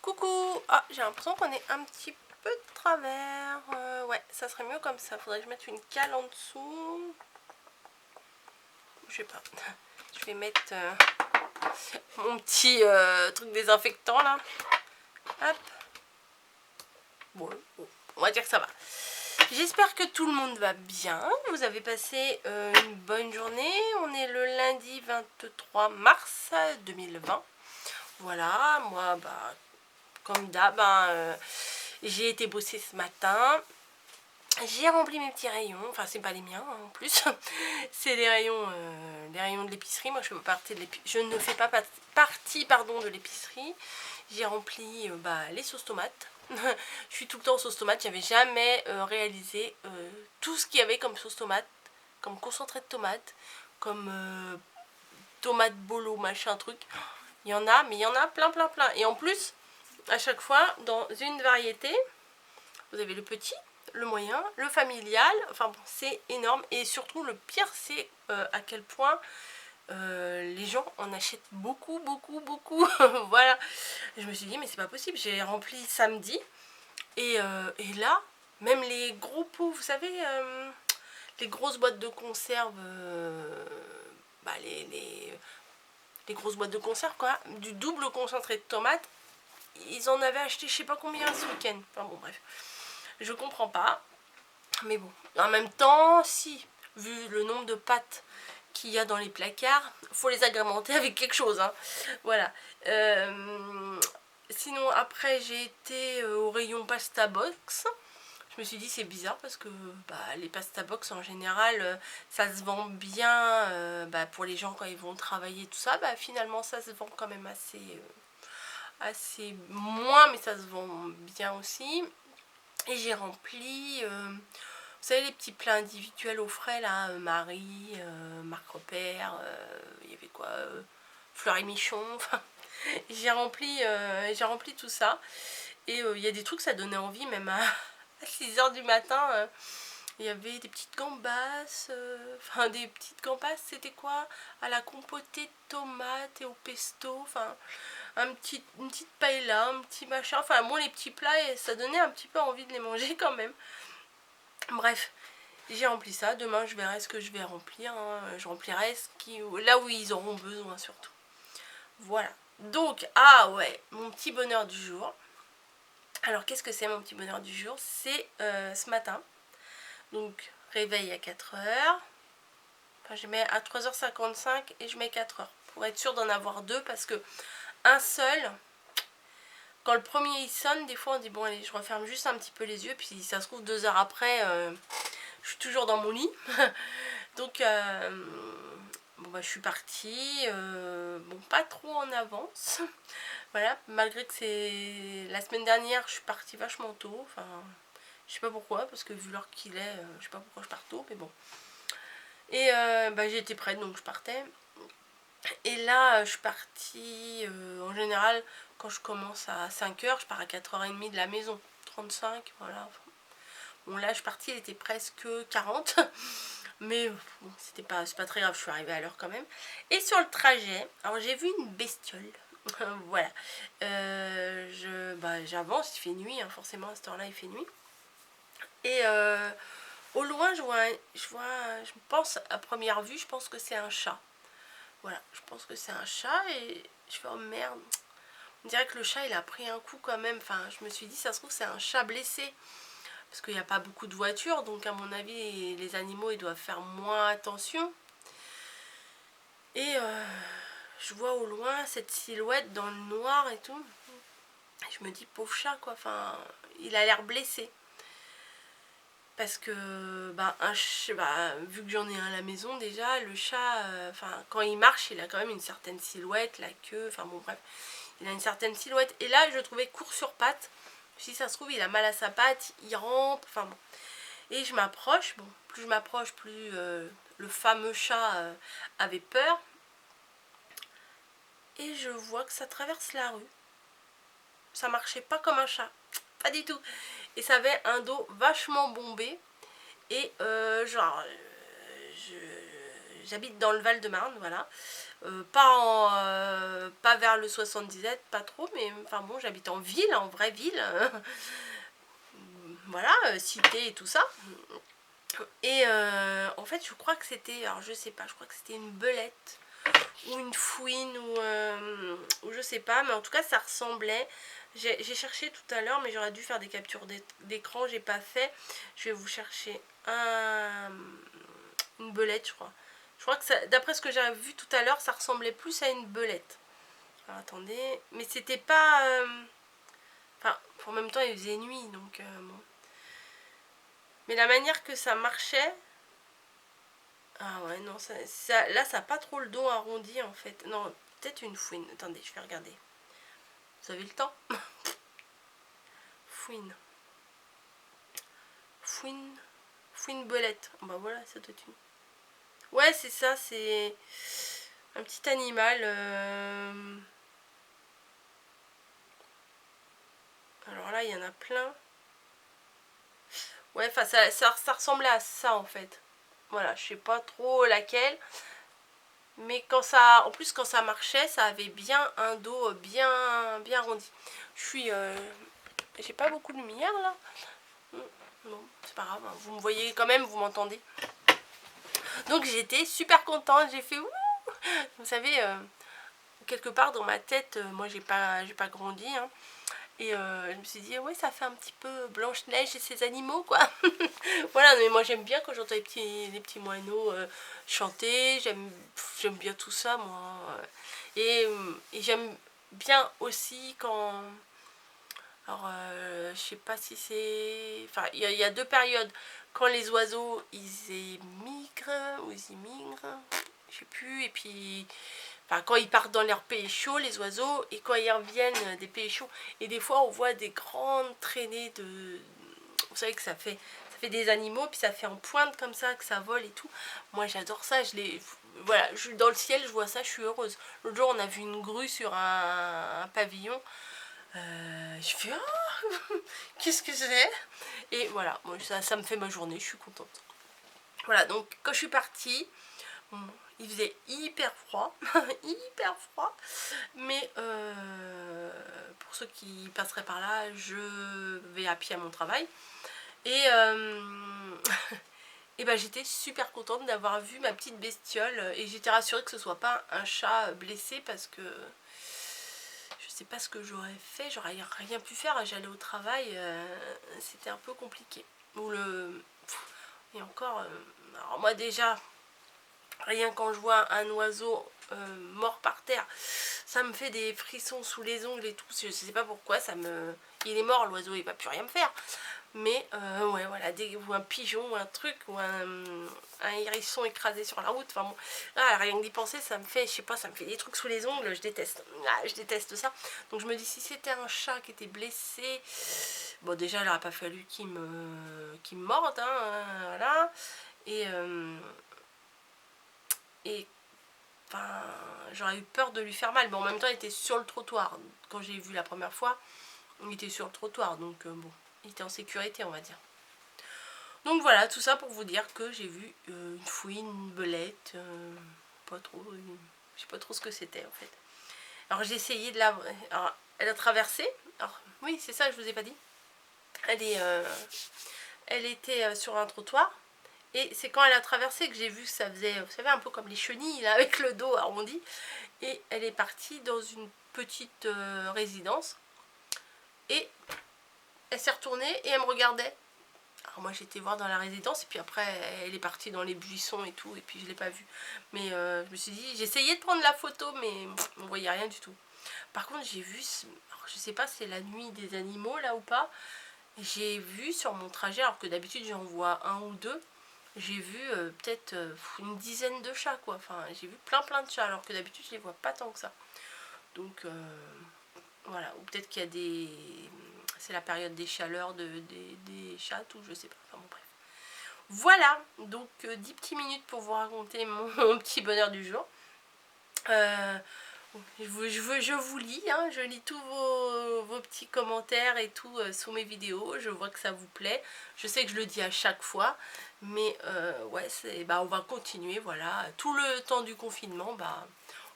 Coucou. Ah, j'ai l'impression qu'on est un petit peu de travers. Ouais, ça serait mieux comme ça. Faudrait que je mette une cale en dessous. Je sais pas. Je vais mettre mon petit truc désinfectant là. Hop. Bon, on va dire que ça va. J'espère que tout le monde va bien. Vous avez passé une bonne journée. On est le lundi 23 mars 2020. Voilà, moi, bah, comme d'hab, j'ai été bosser ce matin. J'ai rempli mes petits rayons. Enfin, c'est pas les miens en plus. C'est les rayons de l'épicerie. Moi, je ne fais pas partie de l'épicerie. J'ai rempli les sauces tomates. Je suis tout le temps aux sauces tomates. J'avais jamais réalisé tout ce qu'il y avait comme sauce tomate, comme concentré de tomate, comme tomate bolo, machin truc. Il y en a, mais il y en a plein. Et en plus, à chaque fois, dans une variété, vous avez le petit, le moyen, le familial. Enfin bon, c'est énorme. Et surtout, le pire, c'est à quel point les gens en achètent beaucoup. Voilà. Je me suis dit, mais c'est pas possible. J'ai rempli samedi. Et là, même les gros pots, vous savez, les grosses boîtes de conserve, les grosses boîtes de conserve, quoi, du double concentré de tomates, ils en avaient acheté je sais pas combien ce week-end. Enfin bon, bref. Je comprends pas. Mais bon, en même temps, si, vu le nombre de pâtes qu'il y a dans les placards, faut les agrémenter avec quelque chose, hein. Voilà. Sinon, après, j'ai été au rayon pasta box. Je me suis dit, c'est bizarre parce que les pasta box, en général, ça se vend bien pour les gens quand ils vont travailler, tout ça. Finalement, ça se vend quand même assez moins, mais ça se vend bien aussi. Et j'ai rempli, vous savez, les petits plats individuels au frais là, Marie, Marc Repère, il y avait quoi, Fleur et Michon, enfin, j'ai rempli tout ça. Et il y a des trucs, ça donnait envie, même à 6 h du matin. Il y avait des petites gambas, enfin des petites gambas, c'était quoi, à la compotée de tomates et au pesto, enfin une petite paella, un petit machin, enfin bon, les petits plats, et ça donnait un petit peu envie de les manger quand même. Bref, j'ai rempli ça. Demain je verrai ce que je vais remplir, hein. Je remplirai là où ils auront besoin surtout. Voilà, donc ah ouais, mon petit bonheur du jour. Alors qu'est-ce que c'est mon petit bonheur du jour? C'est ce matin, donc réveil à 4 h. Enfin, je mets à 3h55 et je mets 4 h pour être sûre d'en avoir deux, parce que un seul, quand le premier il sonne, des fois on dit bon allez, je referme juste un petit peu les yeux, puis ça se trouve 2 heures après, je suis toujours dans mon lit. Donc je suis partie, bon, pas trop en avance. Voilà, malgré que c'est la semaine dernière, je suis partie vachement tôt. Enfin, je sais pas pourquoi, parce que vu l'heure qu'il est, je sais pas pourquoi je pars tôt, mais bon. Et j'ai été prête, donc je partais. Et là, je suis partie, en général, quand je commence à 5 h, je pars à 4h30 de la maison. 35, voilà. Bon, là, je suis partie, il était presque 40. Mais bon, c'est pas très grave, je suis arrivée à l'heure quand même. Et sur le trajet, alors j'ai vu une bestiole. Voilà. J'avance, il fait nuit, hein, forcément à cette heure-là il fait nuit. Et au loin, je pense, à première vue, je pense que c'est un chat. Voilà, je pense que c'est un chat et je fais oh merde. On dirait que le chat il a pris un coup quand même. Enfin, je me suis dit, ça se trouve, c'est un chat blessé. Parce qu'il n'y a pas beaucoup de voitures, donc à mon avis, les animaux ils doivent faire moins attention. Et je vois au loin cette silhouette dans le noir et tout. Je me dis, pauvre chat, quoi. Enfin, il a l'air blessé. Parce que, vu que j'en ai un à la maison déjà, le chat, quand il marche, il a quand même une certaine silhouette, la queue, enfin bon, bref. Il a une certaine silhouette. Et là, je le trouvais court sur pattes. Si ça se trouve, il a mal à sa patte, il rampe, enfin bon. Et je m'approche, bon, plus je m'approche, plus le fameux chat avait peur. Et je vois que ça traverse la rue. Ça marchait pas comme un chat, pas du tout. Et ça avait un dos vachement bombé. Et j'habite dans le Val-de-Marne, voilà. Pas vers le 77, pas trop, mais enfin bon, j'habite en ville, en vraie ville. Voilà, cité et tout ça. Et en fait, je crois que c'était, alors je sais pas, je crois que c'était une belette ou une fouine ou je sais pas, mais en tout cas ça ressemblait. J'ai cherché tout à l'heure, mais j'aurais dû faire des captures d'écran, j'ai pas fait. Je vais vous chercher une belette, je crois. Je crois que d'après ce que j'ai vu tout à l'heure, ça ressemblait plus à une belette. Alors attendez, mais c'était pas... Enfin, en même temps il faisait nuit, donc bon. Mais la manière que ça marchait... Ah ouais, non, là ça n'a pas trop le dos arrondi en fait. Non, peut-être une fouine. Attendez, je vais regarder. Vous avez le temps? Fouine. Fouine belette. Bah voilà, ça doit être une. Ouais, c'est ça, c'est un petit animal. Alors là, il y en a plein. Ouais, enfin, ça ressemblait à ça en fait. Voilà, je sais pas trop laquelle. Mais quand ça, en plus quand ça marchait, ça avait bien un dos bien arrondi. J'ai pas beaucoup de lumière là. Non, c'est pas grave, hein. Vous me voyez quand même, vous m'entendez. Donc j'étais super contente, j'ai fait ouh. Vous savez, quelque part dans ma tête, moi j'ai pas grandi, hein. Et je me suis dit, ouais, ça fait un petit peu Blanche-Neige et ses animaux, quoi. Voilà, mais moi j'aime bien quand j'entends les petits moineaux chanter, j'aime bien tout ça, moi. Et j'aime bien aussi quand... Alors, je sais pas si c'est... Enfin, il y a deux périodes. Quand les oiseaux, ils émigrent, ou ils immigrent, je sais plus, et puis... Enfin, quand ils partent dans leurs pays chauds, les oiseaux, et quand ils reviennent des pays chauds. Et des fois, on voit des grandes traînées de... Vous savez que ça fait des animaux, puis ça fait en pointe comme ça, que ça vole et tout. Moi, j'adore ça. Voilà, dans le ciel, je vois ça, je suis heureuse. L'autre jour, on a vu une grue sur un pavillon. Je fais, oh, qu'est-ce que c'est? Et voilà, moi, ça me fait ma journée, je suis contente. Voilà, donc quand je suis partie... Bon, il faisait hyper froid, hyper froid, mais pour ceux qui passeraient par là, je vais à pied à mon travail. Et, et ben, j'étais super contente d'avoir vu ma petite bestiole et j'étais rassurée que ce soit pas un chat blessé parce que je sais pas ce que j'aurais fait, j'aurais rien pu faire, j'allais au travail, c'était un peu compliqué. Et encore, alors moi déjà... Rien quand je vois un oiseau mort par terre, ça me fait des frissons sous les ongles et tout. Je sais pas pourquoi, il est mort l'oiseau, il va plus rien me faire. Mais ouais, voilà, ou un pigeon, ou un truc, ou un hérisson écrasé sur la route. Enfin bon, là, rien que d'y penser, ça me fait, je sais pas, ça me fait des trucs sous les ongles, je déteste. Ah, je déteste ça. Donc je me dis, si c'était un chat qui était blessé, bon déjà, il n'aurait pas fallu qu'il me morde, hein, voilà. Et enfin, j'aurais eu peur de lui faire mal. Mais en même temps, il était sur le trottoir. Quand j'ai vu la première fois, il était sur le trottoir. Donc bon, il était en sécurité, on va dire. Donc voilà, tout ça pour vous dire que j'ai vu une fouine, une belette. Pas trop, je sais pas trop ce que c'était en fait. Alors j'ai essayé de la... Alors, elle a traversé. Alors oui, c'est ça, je vous ai pas dit. Elle était sur un trottoir. Et c'est quand elle a traversé que j'ai vu que ça faisait, vous savez, un peu comme les chenilles, là, avec le dos arrondi. Et elle est partie dans une petite résidence. Et elle s'est retournée et elle me regardait. Alors moi, j'étais voir dans la résidence. Et puis après, elle est partie dans les buissons et tout. Et puis, je ne l'ai pas vue. Mais je me suis dit, j'essayais de prendre la photo, mais on ne voyait rien du tout. Par contre, j'ai vu, alors, je sais pas si c'est la nuit des animaux, là, ou pas. J'ai vu sur mon trajet, alors que d'habitude, j'en vois un ou deux. J'ai vu peut-être une dizaine de chats, quoi. Enfin, j'ai vu plein de chats, alors que d'habitude, je les vois pas tant que ça. Donc, voilà. Ou peut-être qu'il y a des... C'est la période des chaleurs des chats, ou je sais pas. Enfin, bon, bref. Voilà. Donc, 10 petites minutes pour vous raconter mon petit bonheur du jour. Je vous lis, hein, je lis tous vos petits commentaires et tout sous mes vidéos. Je vois que ça vous plaît. Je sais que je le dis à chaque fois, mais ouais, bah, on va continuer, voilà. Tout le temps du confinement, bah,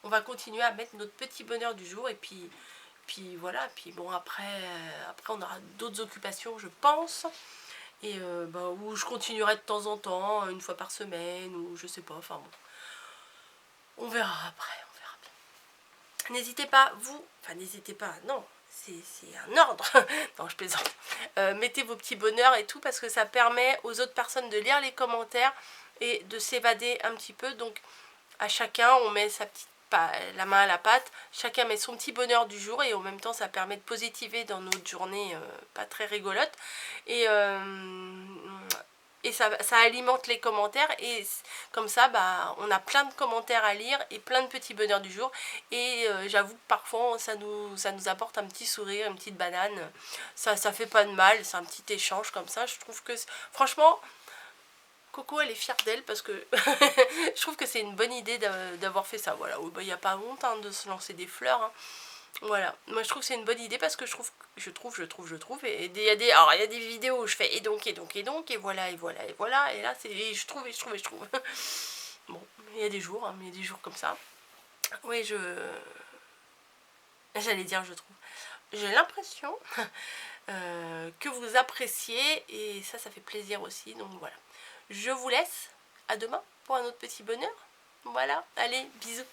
on va continuer à mettre notre petit bonheur du jour. Et puis voilà, puis bon, après on aura d'autres occupations, je pense. Et bah, où je continuerai de temps en temps, une fois par semaine, ou je sais pas, enfin bon. On verra après. N'hésitez pas, enfin n'hésitez pas, non, c'est un ordre, non je plaisante, mettez vos petits bonheurs et tout parce que ça permet aux autres personnes de lire les commentaires et de s'évader un petit peu. Donc à chacun on met la main à la pâte, chacun met son petit bonheur du jour et en même temps ça permet de positiver dans notre journée pas très rigolote. Et ça alimente les commentaires et comme ça bah, on a plein de commentaires à lire et plein de petits bonheurs du jour. Et j'avoue que parfois ça nous apporte un petit sourire, une petite banane. Ça fait pas de mal, c'est un petit échange comme ça. Je trouve que franchement Coco elle est fière d'elle parce que je trouve que c'est une bonne idée d'avoir fait ça. Voilà, il n'y a pas honte hein, de se lancer des fleurs hein. Voilà, moi je trouve que c'est une bonne idée parce que je trouve et il y a des vidéos où je fais et donc et voilà et là c'est et je trouve bon, il y a des jours hein, mais il y a des jours comme ça. Oui, j'allais dire je trouve. J'ai l'impression que vous appréciez et ça fait plaisir aussi. Donc voilà. Je vous laisse. À demain pour un autre petit bonheur. Voilà, allez, bisous.